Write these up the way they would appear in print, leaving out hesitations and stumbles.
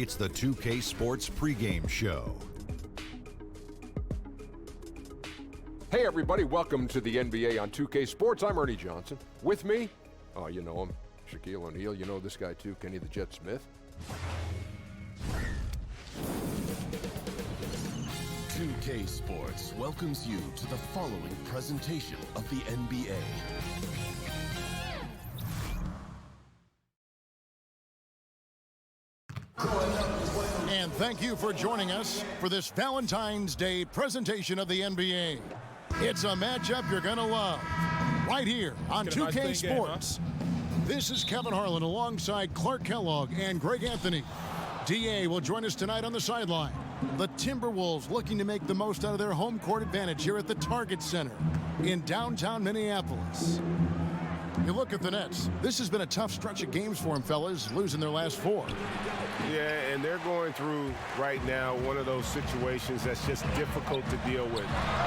It's the 2K Sports pregame show. Hey everybody, welcome to the NBA on 2K Sports. I'm Ernie Johnson. With me, oh you know him, Shaquille O'Neal. You know this guy too, Kenny the Jet Smith. 2K Sports welcomes you to the following presentation of the NBA. And thank you for joining us for this Valentine's Day presentation of the NBA. It's a matchup you're going to love right here on 2K Sports. This is Kevin Harlan alongside Clark Kellogg and Greg Anthony. DA will join us tonight on the sideline. The Timberwolves looking to make the most out of their home court advantage here at the Target Center in downtown Minneapolis. You look at the Nets. This has been a tough stretch of games for them, fellas, losing their last 4. Yeah, and they're going through right now one of those situations that's just difficult to deal with.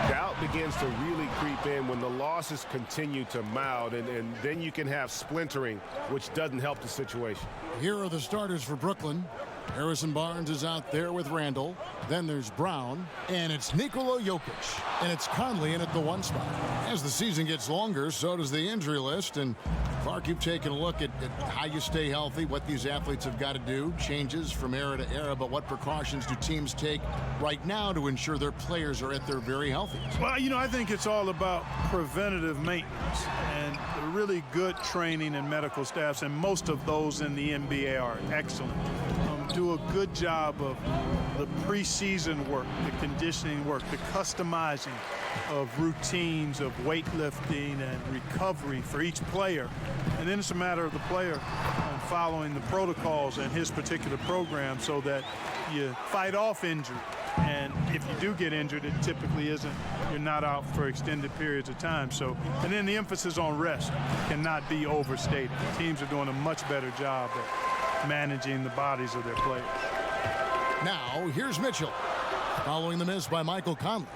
Doubt begins to really creep in when the losses continue to mount, and then you can have splintering, which doesn't help the situation. Here are the starters for Brooklyn. Harrison Barnes is out there with Randall. Then there's Brown, and it's Nikola Jokic, and it's Conley in at the 1 spot. As the season gets longer, so does the injury list, and Clark, you've taken a look at how you stay healthy, what these athletes have got to do, changes from era to era, but what precautions do teams take right now to ensure their players are at their very healthiest? Well, you know, I think it's all about preventative maintenance and really good training and medical staffs, and most of those in the NBA are excellent. Do a good job of the preseason work, the conditioning work, the customizing of routines of weightlifting and recovery for each player. And then it's a matter of the player following the protocols and his particular program so that you fight off injury. And if you do get injured, it typically isn't, you're not out for extended periods of time. So, and then the emphasis on rest cannot be overstated. Teams are doing a much better job at managing the bodies of their players. Now, here's Mitchell. Following the miss by Michael Conley.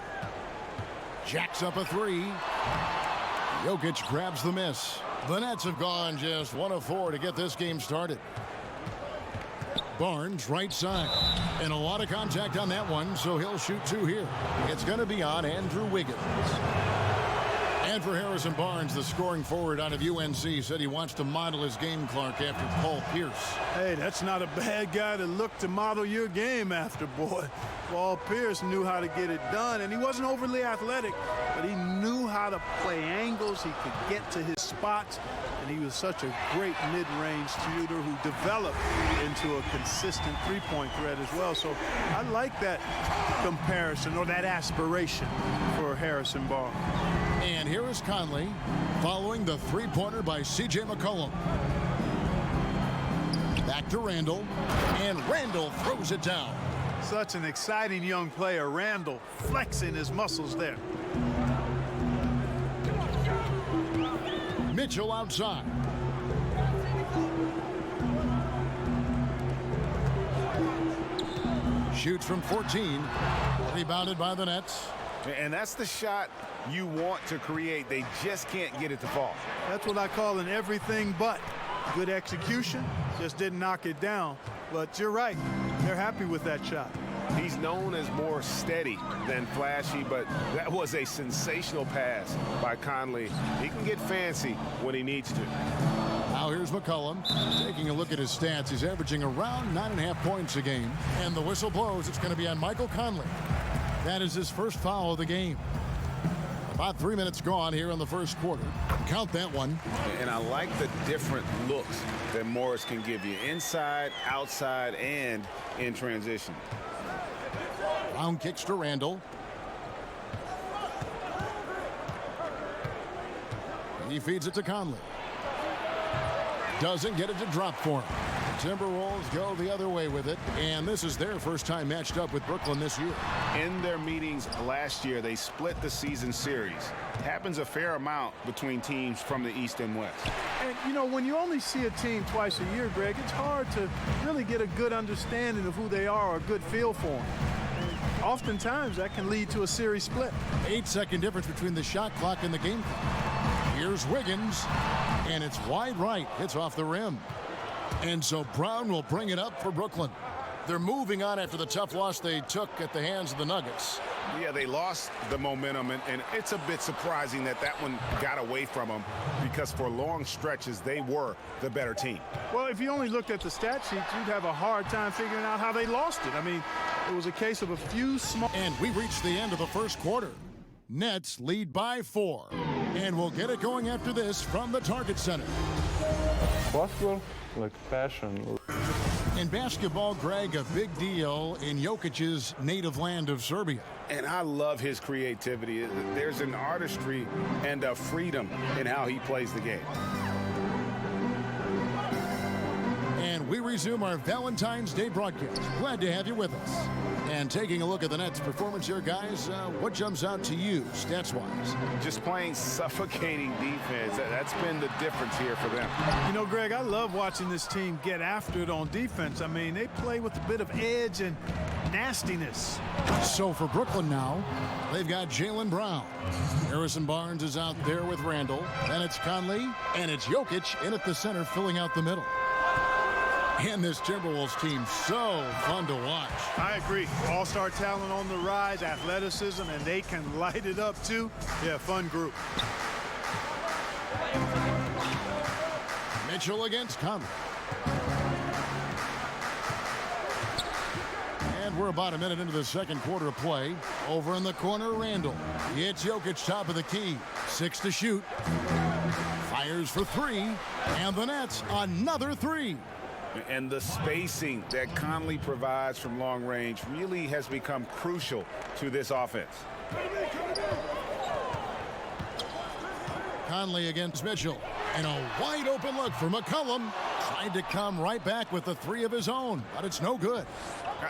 Jacks up a 3. Jokic grabs the miss. The Nets have gone just 1 of 4 to get this game started. Barnes, right side. And a lot of contact on that one, so he'll shoot 2 here. It's going to be on Andrew Wiggins. And for Harrison Barnes, the scoring forward out of UNC, said he wants to model his game, Clark, after Paul Pierce. Hey, that's not a bad guy to look to model your game after, boy. Paul Pierce knew how to get it done, and he wasn't overly athletic, but he knew how to play angles. He could get to his spots, and he was such a great mid-range shooter who developed into a consistent three-point threat as well. So I like that comparison or that aspiration for Harrison Barnes. And here is Conley following the three-pointer by C.J. McCollum. Back to Randall, and Randall throws it down. Such an exciting young player, Randall, flexing his muscles there. Mitchell outside. Shoots from 14, rebounded by the Nets. And that's the shot you want to create. They just can't get it to fall. That's what I call an everything but. Good execution, just didn't knock it down. But you're right, they're happy with that shot. He's known as more steady than flashy, but that was a sensational pass by Conley. He can get fancy when he needs to. Now here's McCollum. Taking a look at his stats, he's averaging around 9.5 points a game. And the whistle blows. It's going to be on Michael Conley. That is his first foul of the game. About 3 minutes gone here in the first quarter. Count that one. And I like the different looks that Morris can give you. Inside, outside, and in transition. Brown kicks to Randall. He feeds it to Conley. Doesn't get it to drop for him. Timberwolves go the other way with it, and this is their first time matched up with Brooklyn this year. In their meetings last year, they split the season series. Happens a fair amount between teams from the East and West. And, you know, when you only see a team twice a year, Greg, it's hard to really get a good understanding of who they are or a good feel for them. And oftentimes, that can lead to a series split. 8-second difference between the shot clock and the game clock. Here's Wiggins, and it's wide right. It's off the rim. And so Brown will bring it up for Brooklyn. They're moving on after the tough loss they took at the hands of the Nuggets. Yeah, they lost the momentum, and it's a bit surprising that one got away from them because for long stretches, they were the better team. Well, if you only looked at the stat sheet, you'd have a hard time figuring out how they lost it. I mean, it was a case of a few small... And we reached the end of the first quarter. Nets lead by 4. And we'll get it going after this from the Target Center. Basketball, like passion. In basketball, Greg, a big deal in Jokic's native land of Serbia. And I love his creativity. There's an artistry and a freedom in how he plays the game. And we resume our Valentine's Day broadcast. Glad to have you with us. And taking a look at the Nets' performance here, guys, what jumps out to you, stats-wise? Just playing suffocating defense. That's been the difference here for them. You know, Greg, I love watching this team get after it on defense. I mean, they play with a bit of edge and nastiness. So for Brooklyn now, they've got Jaylen Brown. Harrison Barnes is out there with Randall. Then it's Conley, and it's Jokic in at the center, filling out the middle. And this Timberwolves team, so fun to watch. I agree. All-star talent on the rise, athleticism, and they can light it up, too. Yeah, fun group. Mitchell against Conley. And we're about a minute into the second quarter of play. Over in the corner, Randall. It's Jokic, top of the key. 6 to shoot. Fires for 3. And the Nets, another 3. And the spacing that Conley provides from long range really has become crucial to this offense. Conley against Mitchell. And a wide open look for McCollum. Tried to come right back with the 3 of his own, but it's no good.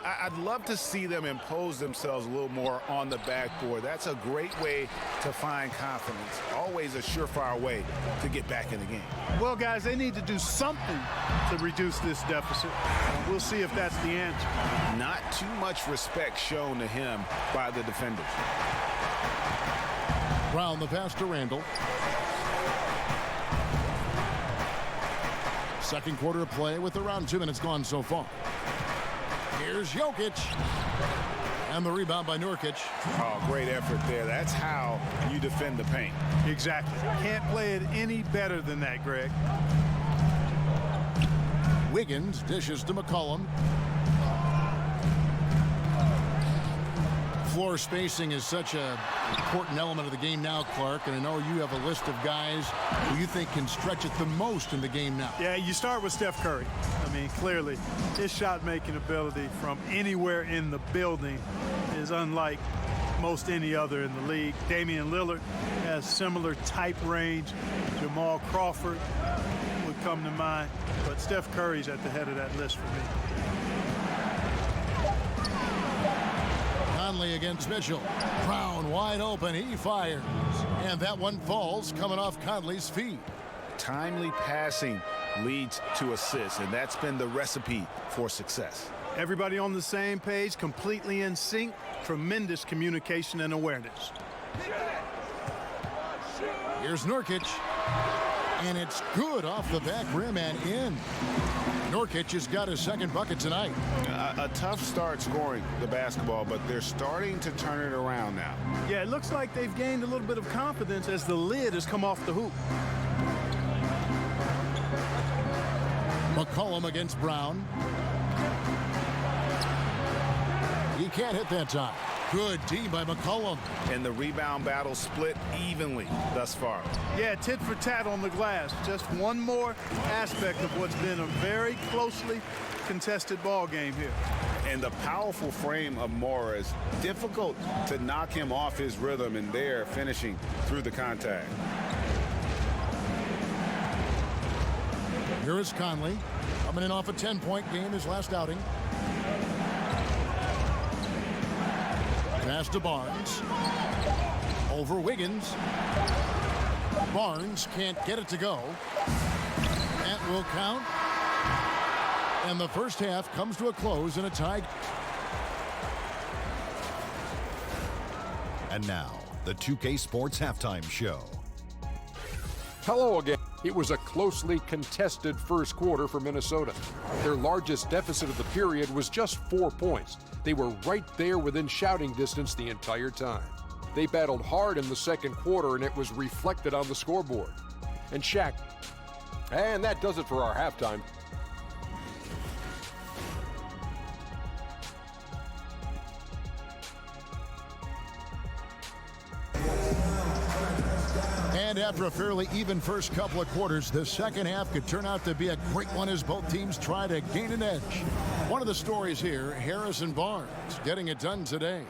I'd love to see them impose themselves a little more on the backboard. That's a great way to find confidence. Always a surefire way to get back in the game. Well, guys, they need to do something to reduce this deficit. We'll see if that's the answer. Not too much respect shown to him by the defenders. Brown the pass to Randall. Second quarter of play with around 2 minutes gone so far. Here's Jokic. And the rebound by Nurkic. Oh, great effort there. That's how you defend the paint. Exactly. Can't play it any better than that, Greg. Wiggins dishes to McCollum. Floor spacing is such an important element of the game now, Clark, and I know you have a list of guys who you think can stretch it the most in the game now. Yeah, you start with Steph Curry. I mean, clearly, his shot-making ability from anywhere in the building is unlike most any other in the league. Damian Lillard has similar type range. Jamal Crawford would come to mind, but Steph Curry's at the head of that list for me. Conley against Mitchell. Brown wide open. He fires. And that one falls coming off Conley's feet. Timely passing leads to assists, and that's been the recipe for success. Everybody on the same page, completely in sync. Tremendous communication and awareness. Here's Nurkic. And it's good off the back rim and in. Nurkic has got his second bucket tonight. A tough start scoring the basketball, but they're starting to turn it around now. Yeah, it looks like they've gained a little bit of confidence as the lid has come off the hoop. McCollum against Brown. He can't hit that time. Good D by McCollum. And the rebound battle split evenly thus far. Yeah, tit for tat on the glass. Just one more aspect of what's been a very closely contested ball game here. And the powerful frame of Morris, difficult to knock him off his rhythm, and there finishing through the contact. Here is Conley, coming in off a 10-point game, his last outing. Pass to Barnes. Over Wiggins. Barnes can't get it to go. That will count. And the first half comes to a close in a tie. And now, the 2K Sports Halftime Show. Hello again. It was a closely contested first quarter for Minnesota. Their largest deficit of the period was just 4 points. They were right there within shouting distance the entire time. They battled hard in the second quarter, and it was reflected on the scoreboard. And Shaq. And that does it for our halftime. And after a fairly even first couple of quarters, the second half could turn out to be a great one as both teams try to gain an edge. One of the stories here, Harrison Barnes getting it done today.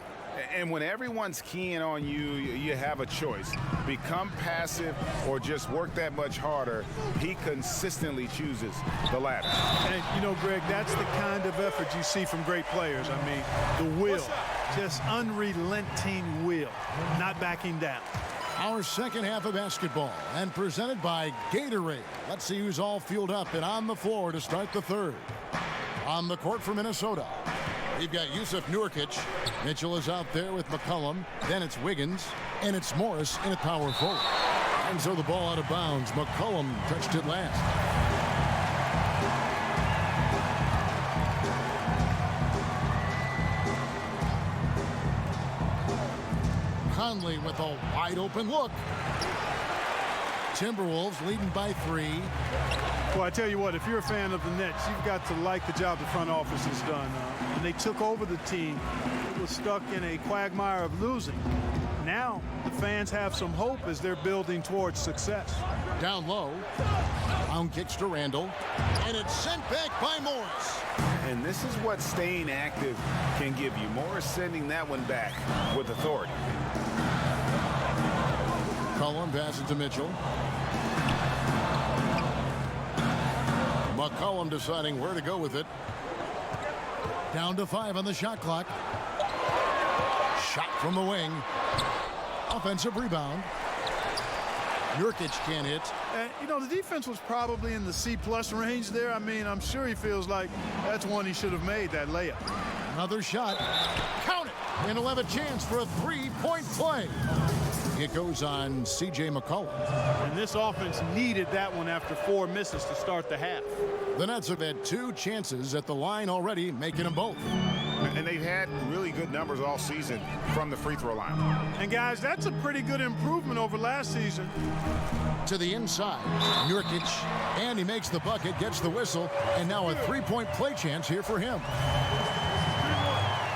And when everyone's keying on you, you have a choice. Become passive or just work that much harder. He consistently chooses the latter. And, you know, Greg, that's the kind of effort you see from great players. I mean, the will, just unrelenting will, not backing down. Our second half of basketball and presented by Gatorade. Let's see who's all fueled up and on the floor to start the third. On the court for Minnesota, we've got Yusuf Nurkic. Mitchell is out there with McCollum. Then it's Wiggins. And it's Morris in at power forward. And so the ball out of bounds. McCollum touched it last. Conley with a wide open look. Timberwolves leading by 3. Well, I tell you what, if you're a fan of the Nets, you've got to like the job the front office has done. When they took over the team, it was stuck in a quagmire of losing. Now, the fans have some hope as they're building towards success. Down low. Brown kicks to Randall. And it's sent back by Morris. And this is what staying active can give you. Morris sending that one back with authority. McCollum passes to Mitchell. McCollum deciding where to go with it. Down to 5 on the shot clock. Shot from the wing. Offensive rebound. Nurkic can't hit. And, you know, the defense was probably in the C-plus range there. I mean, I'm sure he feels like that's one he should have made, that layup. Another shot. Count it! And he'll have a chance for a three-point play. It goes on C.J. McCollum. And this offense needed that one after 4 misses to start the half. The Nets have had 2 chances at the line already, making them both. And they've had really good numbers all season from the free throw line. And, guys, that's a pretty good improvement over last season. To the inside, Nurkic, and he makes the bucket, gets the whistle, and now a three-point play chance here for him.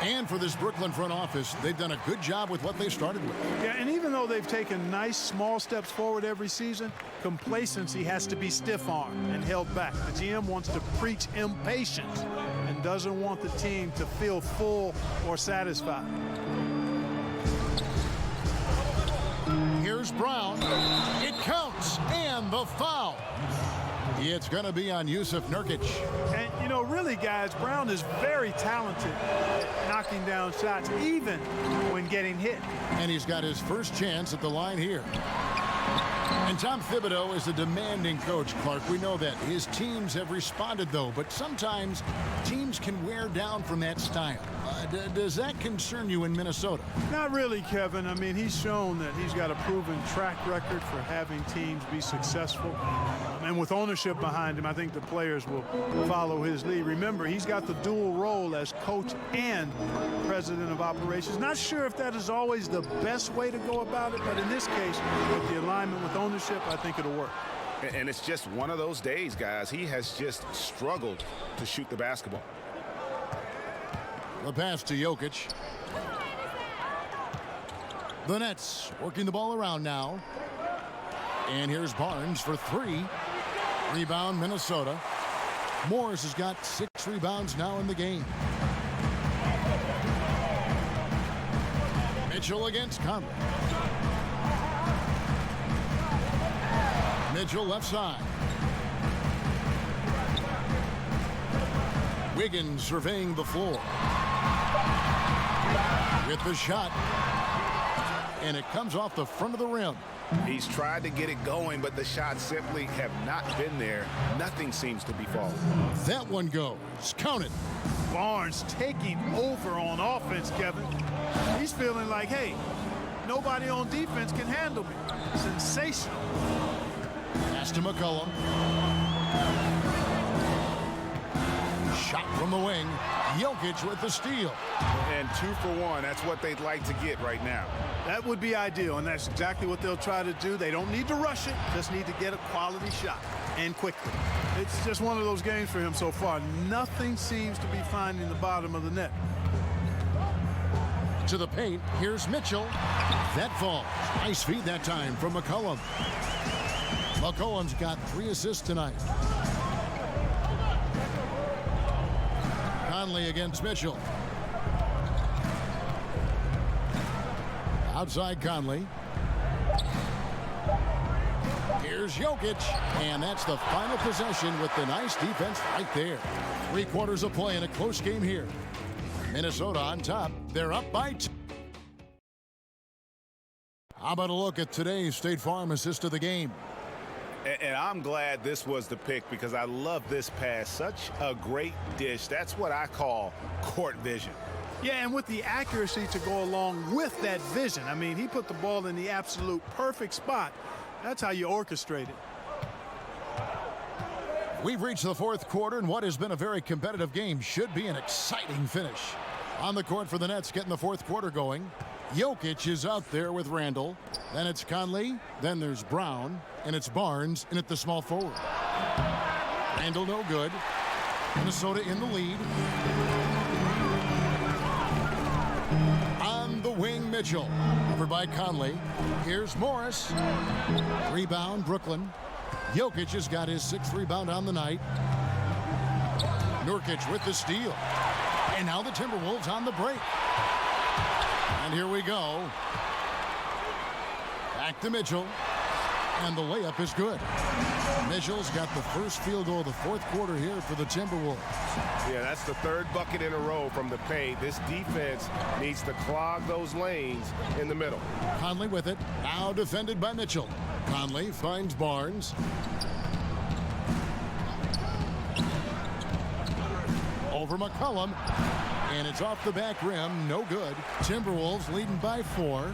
And for this Brooklyn front office, they've done a good job with what they started with. Yeah, and even though they've taken nice small steps forward every season, complacency has to be stiff-armed and held back. The GM wants to preach impatience and doesn't want the team to feel full or satisfied. Here's Brown. It counts, and the foul. It's going to be on Yusuf Nurkic. And, you know, really, guys, Brown is very talented at knocking down shots, even when getting hit. And he's got his first chance at the line here. And Tom Thibodeau is a demanding coach, Clark. We know that. His teams have responded, though, but sometimes teams can wear down from that style. Does that concern you in Minnesota? Not really, Kevin. I mean, he's shown that he's got a proven track record for having teams be successful. And with ownership behind him, I think the players will follow his lead. Remember, he's got the dual role as coach and president of operations. Not sure if that is always the best way to go about it, but in this case, with the alignment with ownership, I think it'll work. And it's just one of those days, guys. He has just struggled to shoot the basketball. The pass to Jokic. The Nets working the ball around now. And here's Barnes for 3. Rebound, Minnesota. Morris has got 6 rebounds now in the game. Mitchell against Conley. Mitchell left side. Wiggins surveying the floor. With the shot. And it comes off the front of the rim. He's tried to get it going, but the shots simply have not been there. Nothing seems to be falling. That one goes. Count it. Barnes taking over on offense, Kevin. He's feeling like, hey, nobody on defense can handle me. Sensational. Pass Pass to McCollum. Shot from the wing. Jokic with the steal. And 2 for 1. That's what they'd like to get right now. That would be ideal, and that's exactly what they'll try to do. They don't need to rush it, just need to get a quality shot, and quickly. It's just one of those games for him so far. Nothing seems to be finding the bottom of the net. To the paint, here's Mitchell. That falls. Nice feed that time from McCollum. McCollum's got 3 assists tonight. Conley against Mitchell. Outside Conley. Here's Jokic, and that's the final possession with the nice defense right there. 3 quarters of play in a close game here. Minnesota on top. They're up by 2. How about a look at today's State Farm assist of the game? And I'm glad this was the pick because I love this pass. Such a great dish. That's what I call court vision. Yeah, and with the accuracy to go along with that vision. I mean, he put the ball in the absolute perfect spot. That's how you orchestrate it. We've reached the 4th quarter, and what has been a very competitive game should be an exciting finish. On the court for the Nets, getting the 4th quarter going. Jokic is out there with Randall. Then it's Conley. Then there's Brown. And it's Barnes in at the small forward. Randall no good. Minnesota in the lead. On the wing, Mitchell. Over by Conley. Here's Morris. Rebound, Brooklyn. Jokic has got his 6th rebound on the night. Nurkic with the steal. And now the Timberwolves on the break. And here we go. Back to Mitchell. And the layup is good. Mitchell's got the first field goal of the 4th quarter here for the Timberwolves. Yeah, that's the 3rd bucket in a row from the paint. This defense needs to clog those lanes in the middle. Conley with it. Now defended by Mitchell. Conley finds Barnes. Over McCollum. And it's off the back rim. No good. Timberwolves leading by 4.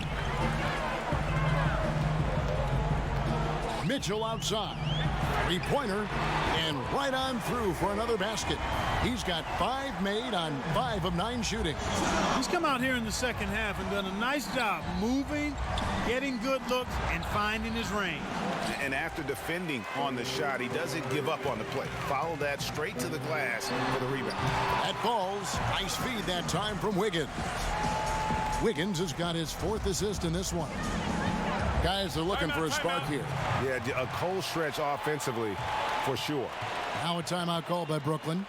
Mitchell outside. 3-pointer. And right on through for another basket. He's got 5 made on 5 of 9 shooting. He's come out here in the second half and done a nice job moving, getting good looks, and finding his range. And after defending on the shot, he doesn't give up on the play. Follow that straight to the glass for the rebound. That falls. Nice feed that time from Wiggins. Wiggins has got his 4th assist in this one. Guys are looking for a spark here. Yeah, a cold stretch offensively for sure. Now a timeout call by Brooklyn.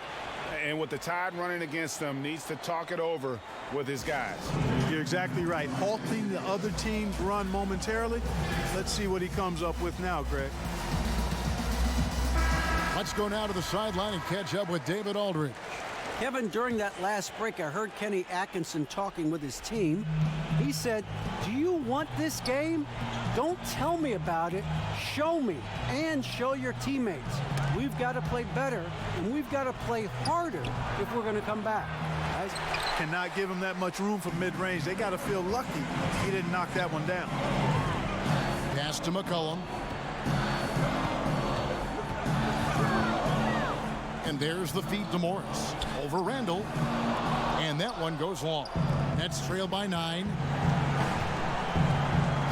And with the Tide running against them, needs to talk it over with his guys. You're exactly right. Halting the other team's run momentarily. Let's see what he comes up with now, Greg. Let's go now to the sideline and catch up with David Aldridge. Kevin, during that last break, I heard Kenny Atkinson talking with his team. He said, "Do you want this game? Don't tell me about it. Show me and show your teammates. We've got to play better, and we've got to play harder if we're going to come back." Guys, cannot give him that much room for mid-range. They got to feel lucky he didn't knock that one down. Pass to McCollum. And there's the feed to Morris. Over Randall. And that one goes long. Nets trail by 9.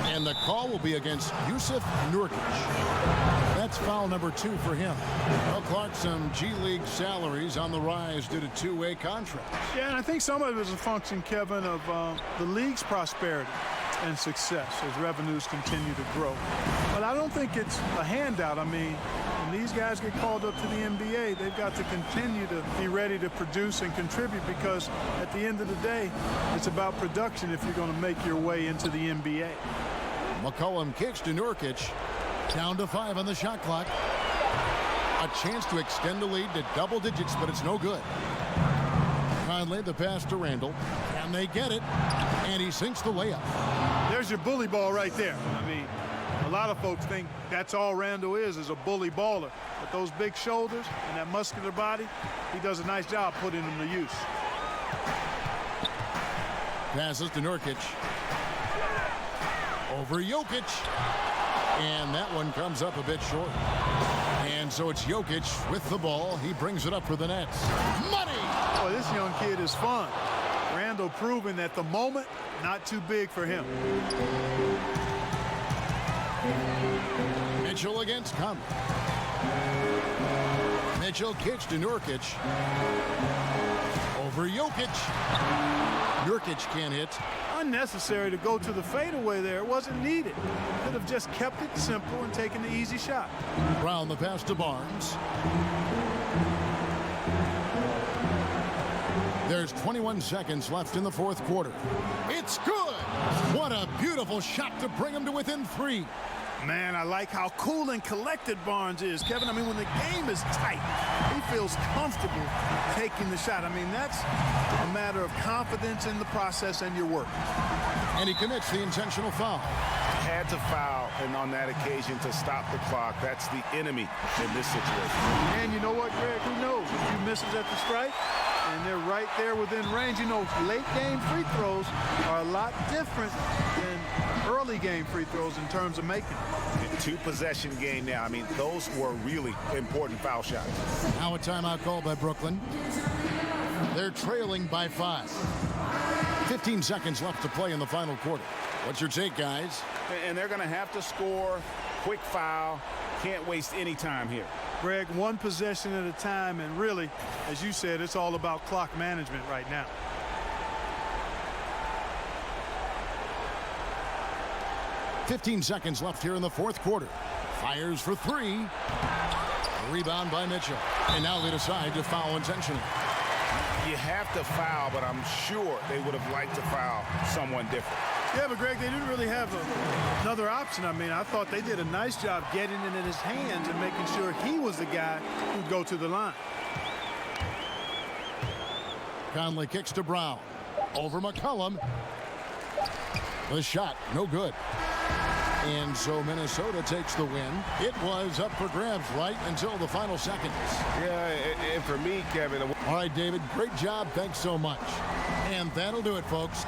And the call will be against Yusuf Nurkic. That's foul number 2 for him. Well, Clark, some G League salaries on the rise due to 2-way contracts. Yeah, and I think some of it is a function, Kevin, of the league's prosperity and success as revenues continue to grow. But I don't think it's a handout. I mean, when these guys get called up to the NBA, they've got to continue to be ready to produce and contribute, because at the end of the day, it's about production if you're going to make your way into the NBA. McCollum kicks to Nurkic. Down to 5 on the shot clock. A chance to extend the lead to double digits, but it's no good. Conley, the pass to Randall. And they get it. And he sinks the layup. There's your bully ball right there. I mean, a lot of folks think that's all Randall is a bully baller. But those big shoulders and that muscular body, he does a nice job putting them to use. Passes to Nurkic. Over Jokic. And that one comes up a bit short. And so it's Jokic with the ball. He brings it up for the Nets. Money! Boy, this young kid is fun. Randall proving that the moment, not too big for him. Mitchell against Conley. Mitchell kicks to Nurkic. Over Jokic. Nurkic can't hit. Unnecessary to go to the fadeaway there. It wasn't needed. Could have just kept it simple and taken the easy shot. Brown the pass to Barnes. There's 21 seconds left in the fourth quarter. It's good. What a beautiful shot to bring him to within 3. Man, I like how cool and collected Barnes is, Kevin. I mean, when the game is tight, he feels comfortable taking the shot. I mean, that's a matter of confidence in the process and your work. And he commits the intentional foul. Had to foul, and on that occasion to stop the clock. That's the enemy in this situation. And you know what, Greg? Who knows? A few misses at the stripe, and they're right there within range. You know, late game free throws are a lot different than early game free throws in terms of making them. 2-possession game now. I mean, those were really important foul shots. Now a timeout call by Brooklyn. They're trailing by 5. 15 seconds left to play in the final quarter. What's your take, guys? And they're going to have to score. Quick foul. Can't waste any time here. Greg, one possession at a time, and really, as you said, it's all about clock management right now. "15 seconds left here in the fourth quarter. Fires for 3. Rebound by Mitchell. And now they decide to foul intentionally. You have to foul, but I'm sure they would have liked to foul someone different. Yeah, but Greg, they didn't really have another option. I mean, I thought they did a nice job getting it in his hands and making sure he was the guy who'd go to the line. Conley kicks to Brown. Over McCollum. The shot, no good. And so Minnesota takes the win. It was up for grabs right until the final seconds. Yeah, and for me, Kevin. All right, David, great job. Thanks so much. And that'll do it, folks.